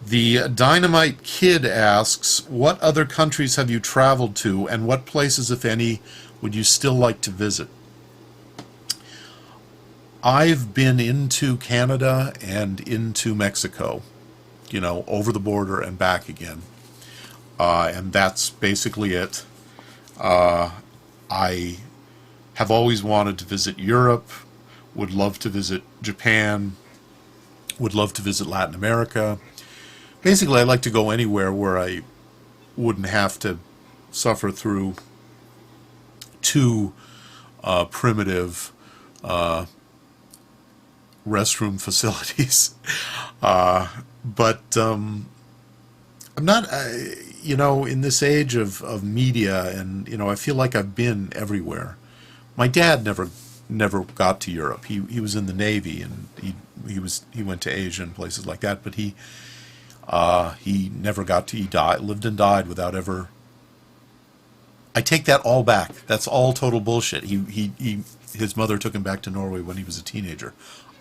The Dynamite Kid asks, what other countries have you traveled to, and what places, if any, would you still like to visit? I've been into Canada and into Mexico, over the border and back again. And that's basically it. I have always wanted to visit Europe, would love to visit Japan, would love to visit Latin America. Basically, I like to go anywhere where I wouldn't have to suffer through too primitive restroom facilities. But I'm not, in this age of media, and I feel like I've been everywhere. My dad never got to Europe. He was in the Navy, and he went to Asia and places like that. But he never got to. He lived and died without ever. I take that all back. That's all total bullshit. His mother took him back to Norway when he was a teenager.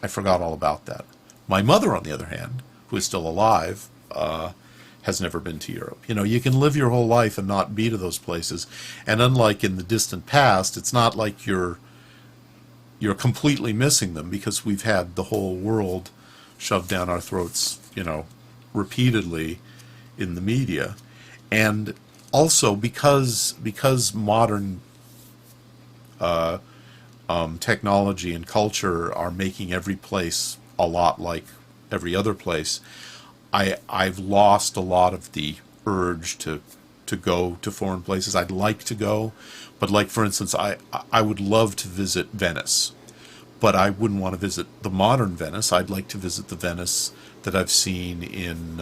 I forgot all about that. My mother, on the other hand, who is still alive, has never been to Europe. You can live your whole life and not be to those places. And unlike in the distant past, it's not like you're completely missing them, because we've had the whole world shoved down our throats, repeatedly in the media. And also because modern technology and culture are making every place a lot like every other place, I've lost a lot of the urge to go to foreign places. I'd like to go, but like, for instance, I would love to visit Venice, but I wouldn't want to visit the modern Venice. I'd like to visit the Venice that I've seen in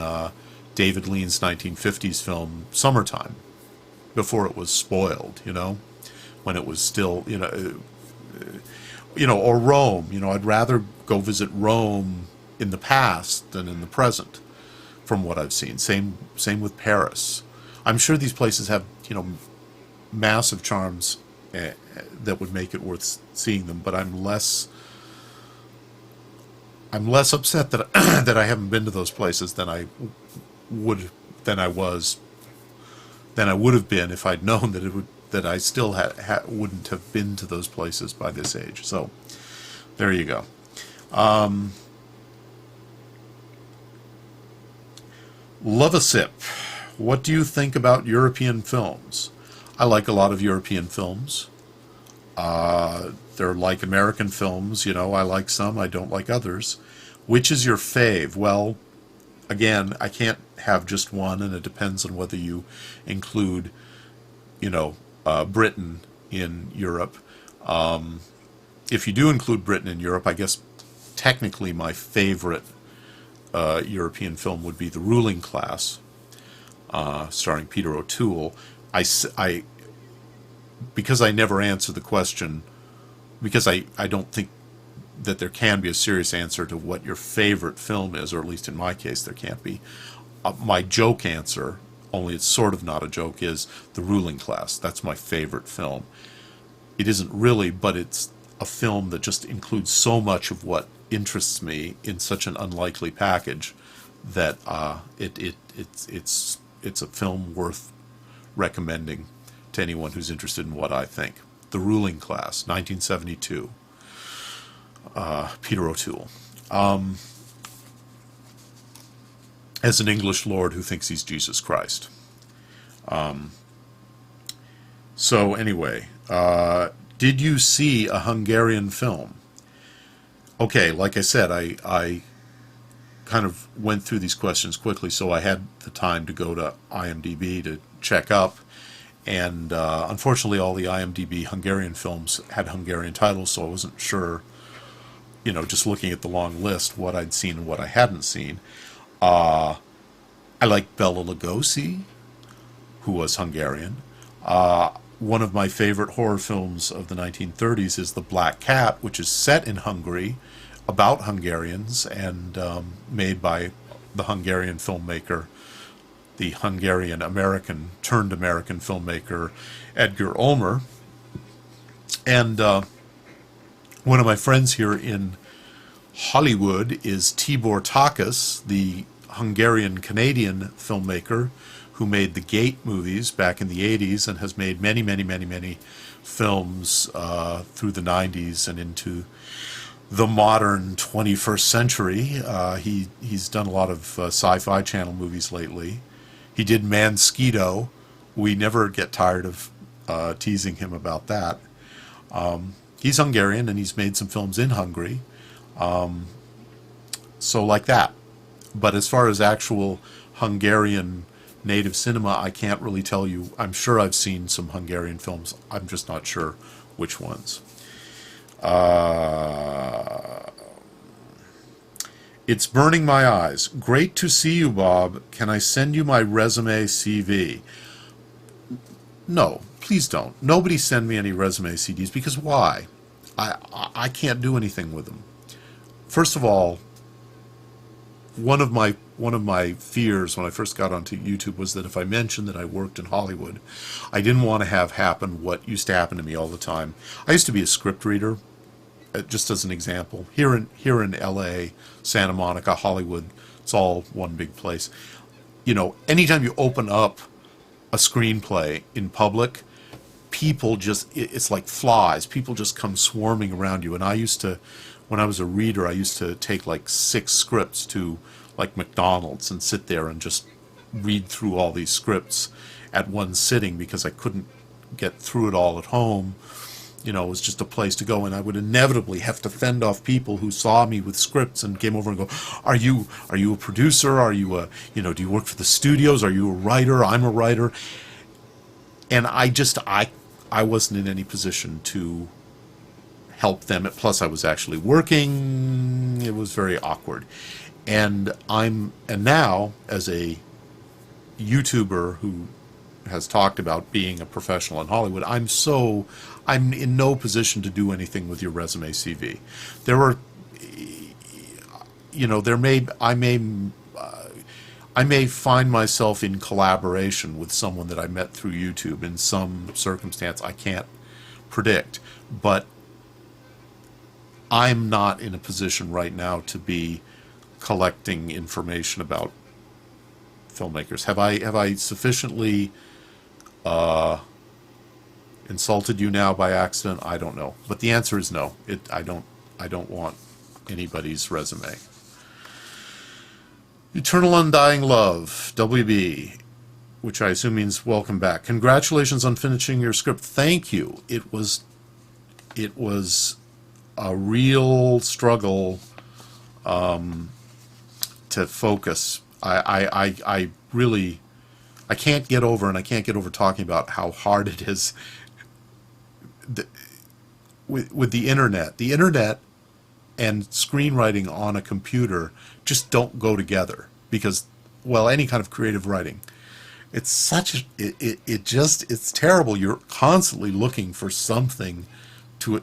David Lean's 1950s film Summertime, before it was spoiled, when it was still, or Rome. I'd rather go visit Rome in the past than in the present, from what I've seen. Same with Paris. I'm sure these places have, massive charms that would make it worth seeing them, but I'm less upset that that I haven't been to those places than I would have been if I'd known that I still wouldn't have been to those places by this age. So there you go. Lovasip, what do you think about European films? I like a lot of European films. They're like American films, I like some, I don't like others. Which is your fave? Well, again, I can't have just one, and it depends on whether you include, Britain in Europe. If you do include Britain in Europe, I guess technically my favorite European film would be The Ruling Class, starring Peter O'Toole. Because I never answer the question, because I don't think that there can be a serious answer to what your favorite film is, or at least in my case there can't be. My joke answer, only it's sort of not a joke, is The Ruling Class. That's my favorite film. It isn't really, but it's a film that just includes so much of what interests me in such an unlikely package that it's a film worth recommending to anyone who's interested in what I think. The Ruling Class, 1972. Peter O'Toole. As an English lord who thinks he's Jesus Christ. So anyway, did you see a Hungarian film? Okay, like I said, I kind of went through these questions quickly, so I had the time to go to IMDb to check up. And unfortunately, all the IMDb Hungarian films had Hungarian titles, so I wasn't sure, just looking at the long list, what I'd seen and what I hadn't seen. I like Bela Lugosi, who was Hungarian. One of my favorite horror films of the 1930s is The Black Cat, which is set in Hungary, about Hungarians, and made by the Hungarian filmmaker, the Hungarian-American, turned American filmmaker, Edgar Ulmer. And one of my friends here in Hollywood is Tibor Takas, the Hungarian-Canadian filmmaker who made the Gate movies back in the 80s and has made many, many, many, many films through the 90s and into the modern 21st century. He's done a lot of Sci-Fi Channel movies lately. He did Mansquito. We never get tired of teasing him about that. He's Hungarian, and he's made some films in Hungary. So like that. But as far as actual Hungarian native cinema, I can't really tell you. I'm sure I've seen some Hungarian films. I'm just not sure which ones. It's Burning My Eyes. Great to see you, Bob. Can I send you my resume CV? No, please don't. Nobody send me any resume CDs, because why? I can't do anything with them. First of all, one of my fears when I first got onto YouTube was that if I mentioned that I worked in Hollywood, I didn't want to have happen what used to happen to me all the time. I used to be a script reader, just as an example. Here in LA, Santa Monica, Hollywood, it's all one big place. You know, anytime you open up a screenplay in public, people just, it's like flies. People just come swarming around you. And I used to, when I was a reader, I used to take like 6 scripts to like McDonald's and sit there and just read through all these scripts at one sitting because I couldn't get through it all at home. You know, it was just a place to go, and I would inevitably have to fend off people who saw me with scripts and came over and go, are you a producer? Are you a, you know, do you work for the studios? Are you a writer? I'm a writer. And I wasn't in any position to help them. Plus I was actually working. It was very awkward. And now as a YouTuber who has talked about being a professional in Hollywood, I'm in no position to do anything with your resume CV. There are, you know, I may find myself in collaboration with someone that I met through YouTube in some circumstance I can't predict, but I'm not in a position right now to be collecting information about filmmakers. Have I sufficiently insulted you now by accident? I don't know, but the answer is no. I don't want anybody's resume. Eternal Undying Love, WB, which I assume means welcome back. Congratulations on finishing your script. Thank you. It was a real struggle to focus. I really can't get over talking about how hard it is with the internet. The internet and screenwriting on a computer just don't go together because, well, any kind of creative writing, it's it's terrible. You're constantly looking for something to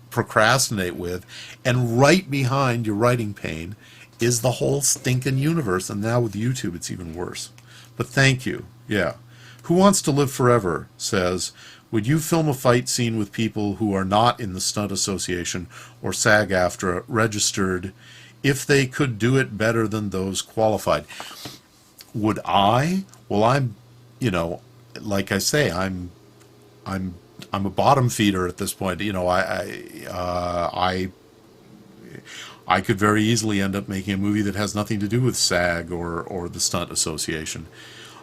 procrastinate with, and right behind your writing pain is the whole stinking universe. And now with YouTube, it's even worse. But thank you. Yeah. Who Wants to Live Forever says, would you film a fight scene with people who are not in the Stunt Association or SAG-AFTRA registered if they could do it better than those qualified? Would I? Well, I'm, like I say, I'm a bottom feeder at this point. I could very easily end up making a movie that has nothing to do with SAG or the Stunt Association.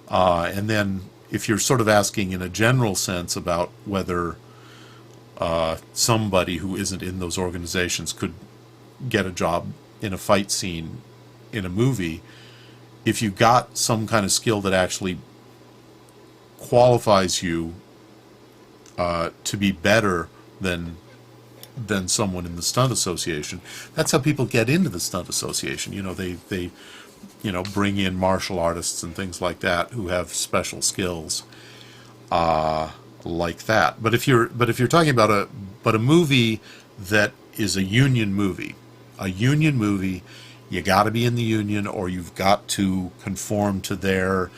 And then if you're sort of asking in a general sense about whether somebody who isn't in those organizations could get a job in a fight scene in a movie, if you got some kind of skill that actually qualifies you to be better than someone in the Stunt Association, that's how people get into the Stunt Association. They bring in martial artists and things like that who have special skills like that. But if you're talking about a movie that is a union movie, you got to be in the union, or you've got to conform to their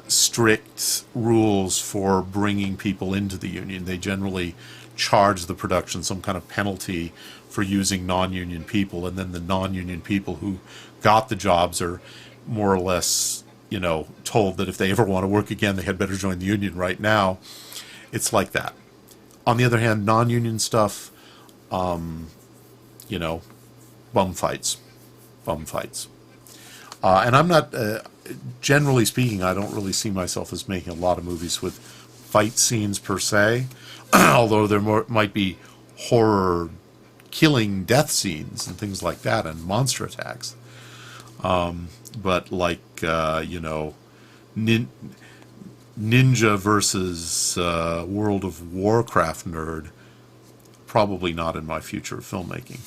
strict rules for bringing people into the union. They generally charge the production some kind of penalty for using non-union people, and then the non-union people who got the jobs are more or less, told that if they ever want to work again, they had better join the union right now. It's like that. On the other hand, non-union stuff, bum fights. And I'm not, generally speaking, I don't really see myself as making a lot of movies with fight scenes per se, although there might be horror, killing, death scenes and things like that, and monster attacks. But like, ninja versus World of Warcraft nerd, probably not in my future filmmaking.